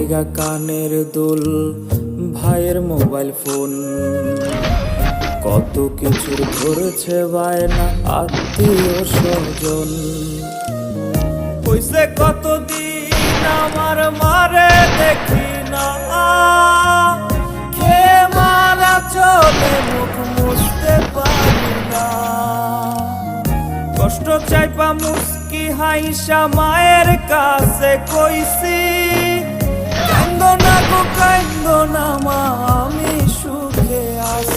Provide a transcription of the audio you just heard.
জায়গা কানের দুল, ভাইয়ের মোবাইল ফোন, কত কিছুর ধরেছে বায়না আত্মীয় স্বজন। হইছে কতদিন আমার মারে দেখি না, খে মারা চলে মুখ মুছতে পারি না। কষ্ট চাইপা মুস্কি হাইসা মায়ের কাছে কইছি, কান্দো না গো কান্দো না মা, আমি সুখে আছি।